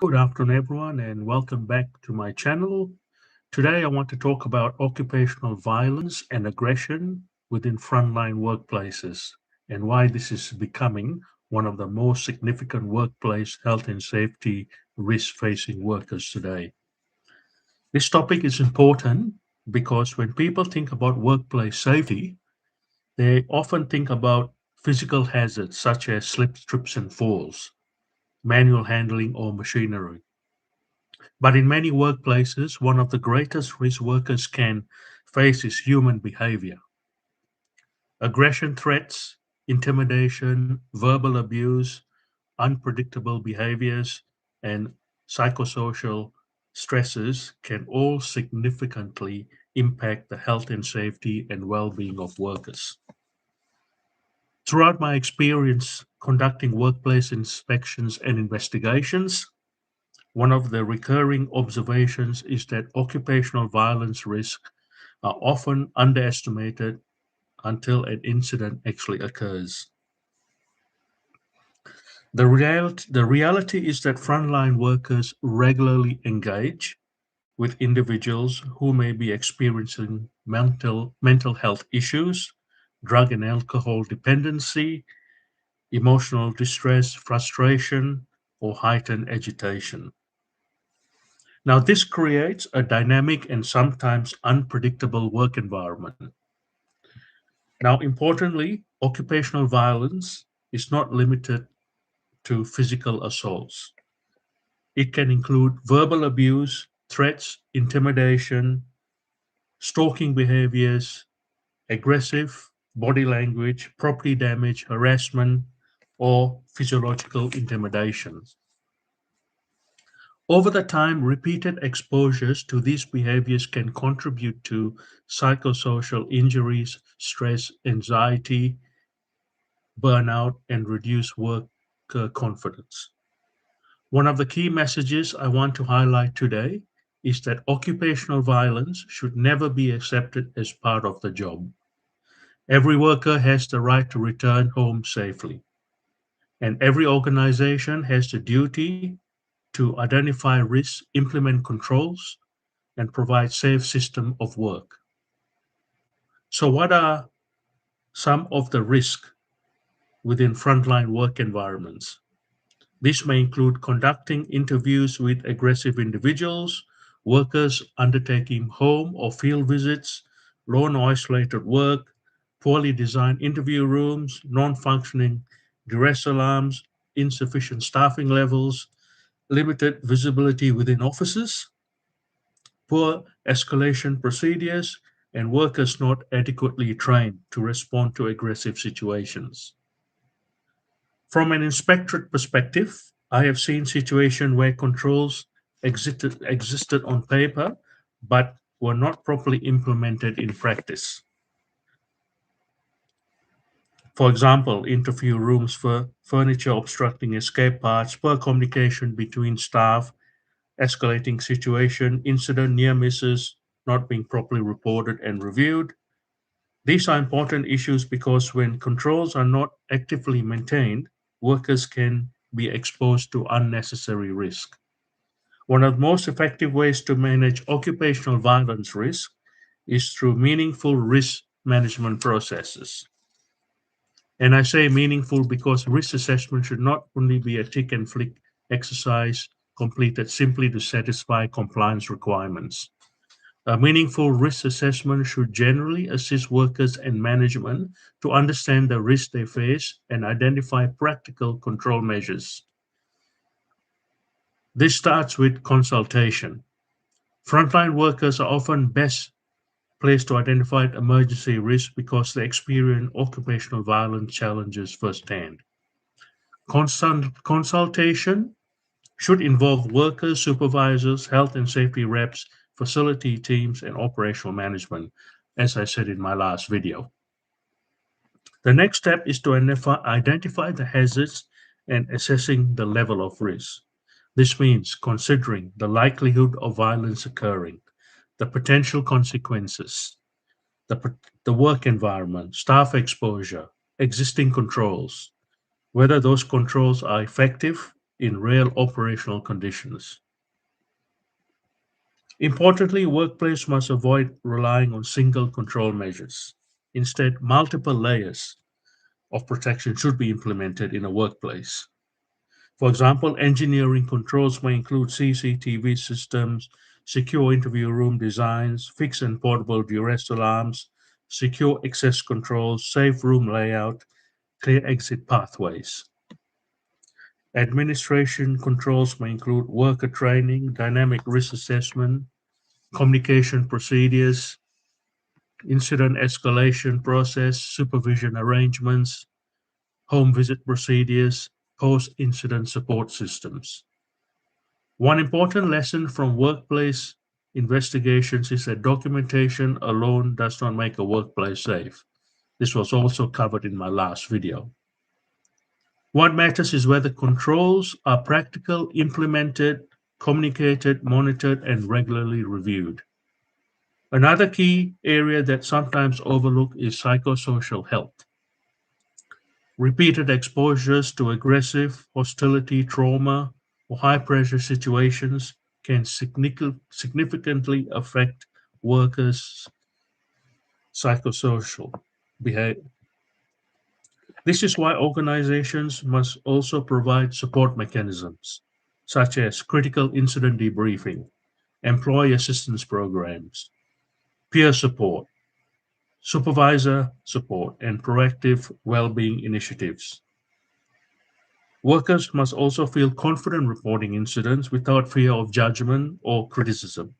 Good afternoon, everyone, and welcome back to my channel. Today, I want to talk about occupational violence and aggression within frontline workplaces and why this is becoming one of the most significant workplace health and safety risks facing workers today. This topic is important because when people think about workplace safety, they often think about physical hazards such as slips, trips, and falls, manual handling, or machinery. But in many workplaces, one of the greatest risks workers can face is human behavior. Aggression threats, intimidation, verbal abuse, unpredictable behaviors, and psychosocial stresses can all significantly impact the health and safety and well being of workers. Throughout my experience conducting workplace inspections and investigations, one of the recurring observations is that occupational violence risks are often underestimated until an incident actually occurs. The reality is that frontline workers regularly engage with individuals who may be experiencing mental health issues, drug and alcohol dependency, emotional distress, frustration, or heightened agitation. Now, this creates a dynamic and sometimes unpredictable work environment. Now, importantly, occupational violence is not limited to physical assaults. It can include verbal abuse, threats, intimidation, stalking behaviors, aggressive body language, property damage, harassment, or physiological intimidation. Over the time, repeated exposures to these behaviors can contribute to psychosocial injuries, stress, anxiety, burnout, and reduced work confidence. One of the key messages I want to highlight today is that occupational violence should never be accepted as part of the job. Every worker has the right to return home safely, and every organization has the duty to identify risks, implement controls, and provide safe system of work. So what are some of the risks within frontline work environments? This may include conducting interviews with aggressive individuals, workers undertaking home or field visits, lone or isolated work, poorly designed interview rooms, non-functioning duress alarms, insufficient staffing levels, limited visibility within offices, poor escalation procedures, and workers not adequately trained to respond to aggressive situations. From an inspectorate perspective, I have seen situations where controls existed on paper but were not properly implemented in practice. For example, interview rooms for furniture obstructing escape paths, poor communication between staff, escalating situation, incident near misses not being properly reported and reviewed. These are important issues because when controls are not actively maintained, workers can be exposed to unnecessary risk. One of the most effective ways to manage occupational violence risk is through meaningful risk management processes. And I say meaningful because risk assessment should not only be a tick and flick exercise completed simply to satisfy compliance requirements. A meaningful risk assessment should generally assist workers and management to understand the risks they face and identify practical control measures. This starts with consultation. Frontline workers are often best placed to identify emergency risks because they experience occupational violence challenges firsthand. Consultation should involve workers, supervisors, health and safety reps, facility teams, and operational management, as I said in my last video. The next step is to identify the hazards and assessing the level of risk. This means considering the likelihood of violence occurring, the potential consequences, the work environment, staff exposure, existing controls, whether those controls are effective, in real operational conditions. Importantly, workplace must avoid relying on single control measures. Instead, multiple layers of protection should be implemented in a workplace. For example, engineering controls may include CCTV systems, secure interview room designs, fixed and portable duress alarms, secure access controls, safe room layout, clear exit pathways. Administration controls may include worker training, dynamic risk assessment, communication procedures, incident escalation process, supervision arrangements, home visit procedures, post-incident support systems. One important lesson from workplace investigations is that documentation alone does not make a workplace safe. This was also covered in my last video. What matters is whether controls are practical, implemented, communicated, monitored, and regularly reviewed. Another key area that sometimes overlooked is psychosocial health. Repeated exposures to aggressive, hostility, trauma, or high pressure situations can significantly affect workers' psychosocial behavior. This is why organizations must also provide support mechanisms, such as critical incident debriefing, employee assistance programs, peer support, supervisor support, and proactive well-being initiatives. Workers must also feel confident reporting incidents without fear of judgment or criticism.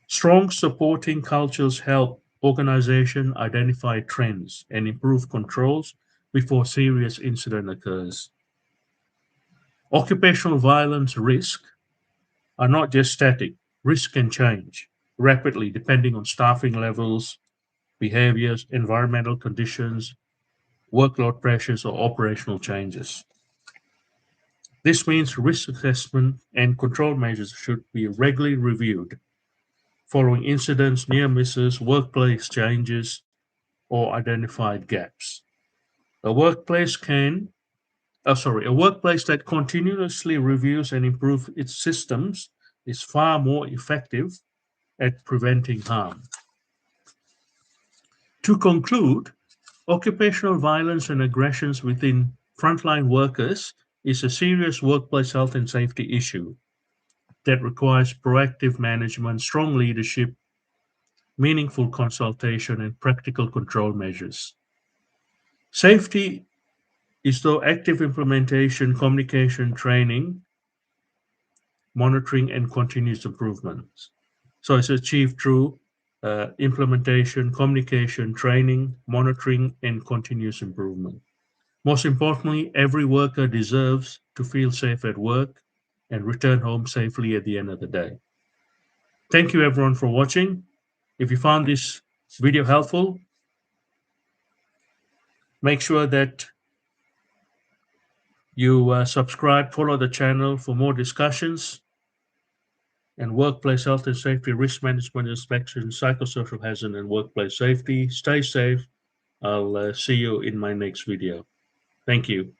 Strong supporting cultures help organizations identify trends and improve controls before serious incident occurs. Occupational violence risks are not just static. Risk can change rapidly depending on staffing levels, behaviors, environmental conditions, workload pressures, or operational changes. This means risk assessment and control measures should be regularly reviewed following incidents, near misses, workplace changes, or identified gaps. A workplace a workplace that continuously reviews and improves its systems is far more effective at preventing harm. To conclude, occupational violence and aggressions within frontline workers is a serious workplace health and safety issue that requires proactive management, strong leadership, meaningful consultation, and practical control measures. Safety is through active implementation, communication, training, monitoring, and continuous improvements. So it's achieved through implementation, communication, training, monitoring, and continuous improvement. Most importantly, every worker deserves to feel safe at work and return home safely at the end of the day. Thank you everyone for watching. If you found this video helpful, make sure that you subscribe, follow the channel for more discussions and workplace health and safety, risk management, inspection, psychosocial hazard, and workplace safety. Stay safe. I'll see you in my next video. Thank you.